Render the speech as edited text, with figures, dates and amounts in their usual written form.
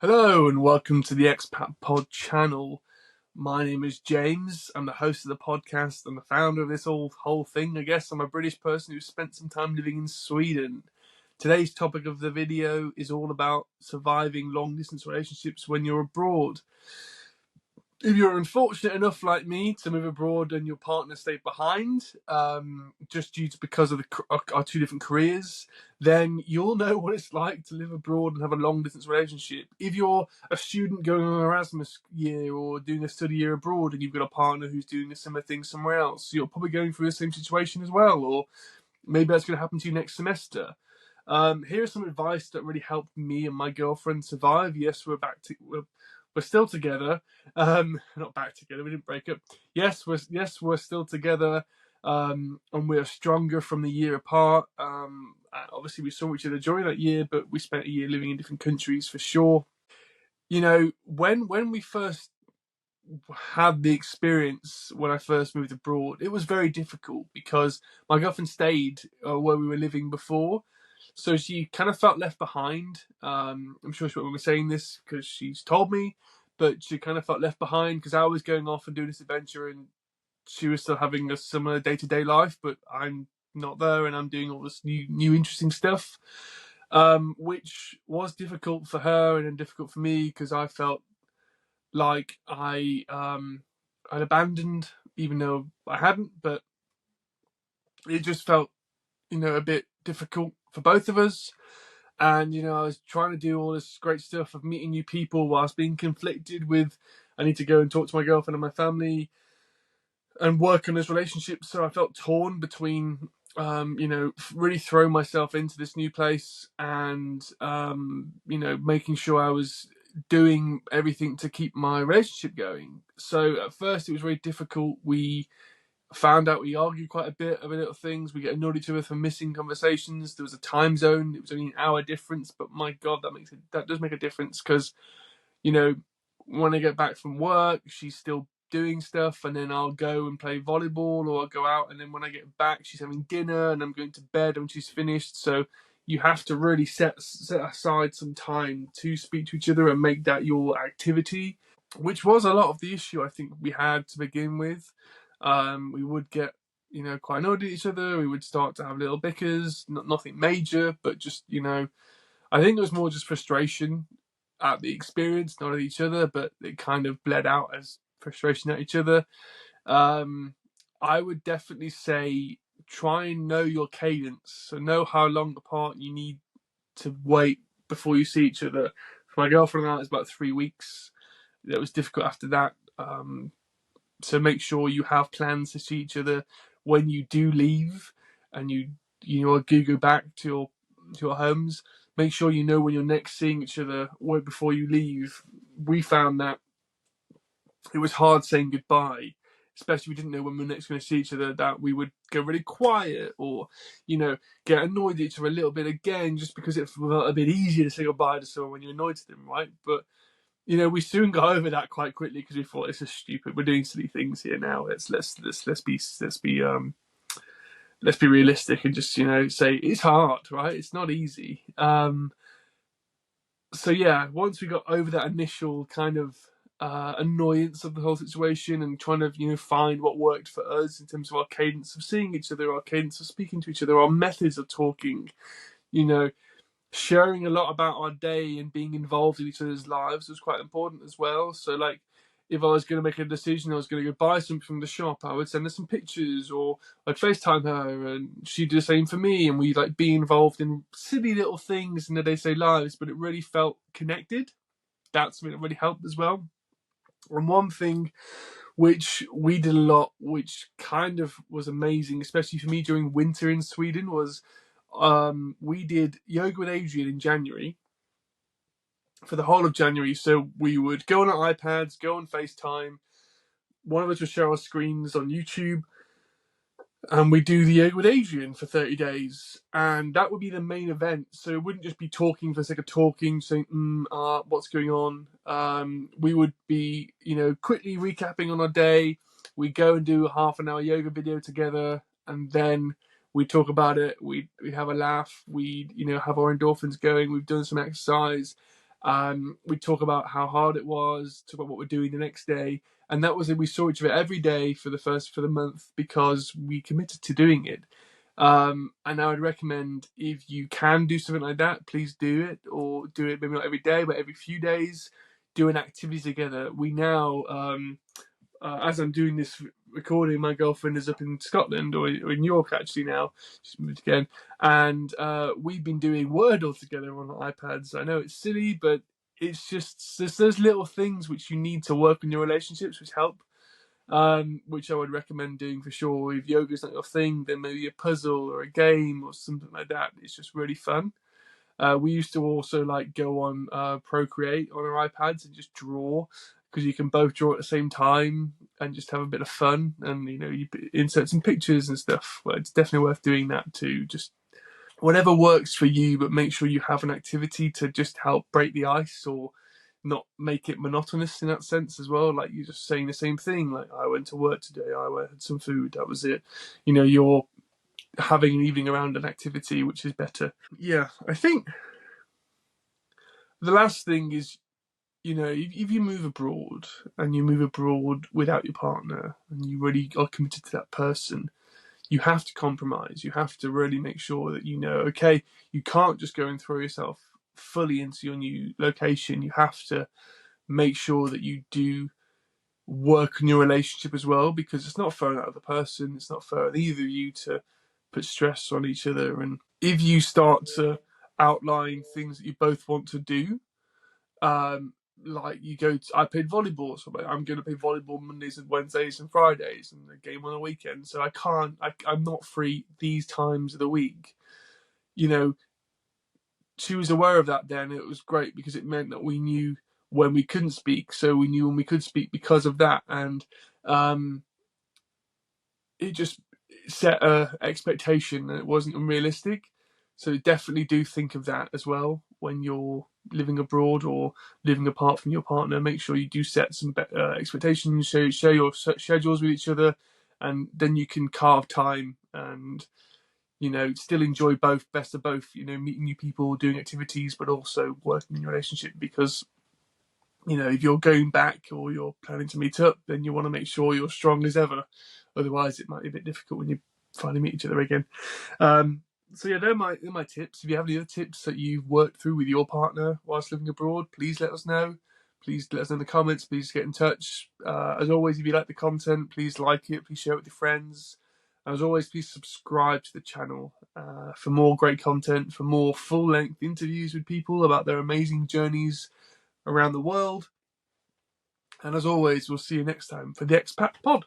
Hello and welcome to the Expat Pod channel. My name is James. I'm the host of the podcast and the founder of this whole thing. I guess I'm a British person who spent some time living in Sweden. Today's topic of the video is all about surviving long distance relationships when you're abroad. If you're unfortunate enough like me to move abroad and your partner stayed behind, just because of our two different careers, then you'll know what it's like to live abroad and have a long distance relationship. If you're a student going on an Erasmus year or doing a study year abroad and you've got a partner who's doing a similar thing somewhere else, you're probably going through the same situation as well, or maybe that's going to happen to you next semester. Here's some advice that really helped me and my girlfriend survive. Yes, we're still together. Not back together. We didn't break up. Yes, we're still together. And we're stronger from the year apart. Obviously, we saw each other during that year, but we spent a year living in different countries for sure. You know, when we first had the experience when I first moved abroad, it was very difficult because my girlfriend stayed where we were living before, so she kind of felt left behind. I'm sure she won't remember saying this because she's told me, but she kind of felt left behind because I was going off and doing this adventure and she was still having a similar day-to-day life, but I'm not there and I'm doing all this new interesting stuff, which was difficult for her and then difficult for me because I felt like I'd abandoned, even though I hadn't, but it just felt, a bit difficult for both of us. And, I was trying to do all this great stuff of meeting new people whilst being conflicted with, I need to go and talk to my girlfriend and my family and work on this relationship. So I felt torn between, really throwing myself into this new place and, making sure I was doing everything to keep my relationship going. So at first it was very difficult. We found out we argued quite a bit over little things. We get annoyed at each other for missing conversations. There was a time zone. It was only an hour difference, but my God, that does make a difference because, when I get back from work, she's still doing stuff, and then I'll go and play volleyball or I'll go out, and then when I get back, she's having dinner and I'm going to bed when she's finished. So you have to really set aside some time to speak to each other and make that your activity, which was a lot of the issue I think we had to begin with. We would get, quite annoyed at each other. We would start to have little bickers, nothing major, but just, I think it was more just frustration at the experience, not at each other, but it kind of bled out as frustration at each other. I would definitely say try and know your cadence. So know how long apart you need to wait before you see each other. For my girlfriend and I, it's about 3 weeks. It was difficult after that. So make sure you have plans to see each other when you do leave, and you do go back to your homes. Make sure you know when you're next seeing each other way before you leave. We found that it was hard saying goodbye, especially if we didn't know when we were next going to see each other, that we would go really quiet or, get annoyed at each other a little bit again, just because it felt a bit easier to say goodbye to someone when you're annoyed to them, right? But we soon got over that quite quickly because we thought this is stupid. We're doing silly things here now. Let's be realistic and just say it's hard, right? It's not easy. So yeah, once we got over that initial kind of annoyance of the whole situation and trying to find what worked for us in terms of our cadence of seeing each other, our cadence of speaking to each other, our methods of talking, sharing a lot about our day and being involved in each other's lives was quite important as well. So like, if I was going to make a decision, I was going to go buy something from the shop, I would send her some pictures, or I'd FaceTime her and she'd do the same for me, and we'd like be involved in silly little things in their day-to-day lives, but it really felt connected. That's something that really helped as well. And one thing which we did a lot, which kind of was amazing, especially for me during winter in Sweden, was we did yoga with Adrian in January for the whole of January. So we would go on our iPads, go on FaceTime. One of us would share our screens on YouTube, and we do the yoga with Adrian for 30 days. And that would be the main event. So it wouldn't just be talking for the sake of talking, saying, what's going on? We would be, quickly recapping on our day. We'd go and do a half an hour yoga video together, and then we talk about it. We have a laugh. We have our endorphins going. We've done some exercise, We talk about how hard it was, talk about what we're doing the next day, and that was it. We saw each other every day for the month because we committed to doing it. And I would recommend, if you can do something like that, please do it, or do it maybe not every day, but every few days. Do an activity together. We now, as I'm doing this recording, my girlfriend is up in Scotland, or in York actually now. She's moved again, and we've been doing Wordle together on iPads. I know it's silly, but it's just there's those little things which you need to work on your relationships, which help. Which I would recommend doing for sure. If yoga's not your thing, then maybe a puzzle or a game or something like that. It's just really fun. We used to also like go on Procreate on our iPads and just draw, because you can both draw at the same time and just have a bit of fun, and you insert some pictures and stuff. Well, it's definitely worth doing that too. Just whatever works for you, but make sure you have an activity to just help break the ice, or not make it monotonous in that sense as well. Like, you're just saying the same thing, like, I went to work today, I had some food, that was it. You're having an evening around an activity, which is better. Yeah, I think the last thing is, if you move abroad, and you move abroad without your partner, and you really are committed to that person, you have to compromise. You have to really make sure that okay, you can't just go and throw yourself fully into your new location. You have to make sure that you do work on your relationship as well, because it's not fair on that other person. It's not fair on either of you to put stress on each other. And if you start to outline things that you both want to do, like I played volleyball, so I'm going to play volleyball Mondays and Wednesdays and Fridays, and a game on a weekend. So I'm not free these times of the week. She was aware of that then. It was great because it meant that we knew when we couldn't speak, so we knew when we could speak because of that. And it just set a expectation, and it wasn't unrealistic. So definitely do think of that as well when you're living abroad or living apart from your partner. Make sure you do set some expectations, share your schedules with each other, and then you can carve time and still enjoy best of both. Meeting new people, doing activities, but also working in your relationship, because if you're going back or you're planning to meet up, then you want to make sure you're strong as ever. Otherwise, it might be a bit difficult when you finally meet each other again. So yeah, they're my tips. If you have any other tips that you've worked through with your partner whilst living abroad, please let us know. Please let us know in the comments. Please get in touch. As always, if you like the content, please like it. Please share it with your friends. And as always, please subscribe to the channel for more great content, for more full-length interviews with people about their amazing journeys around the world. And as always, we'll see you next time for the Expat Pod.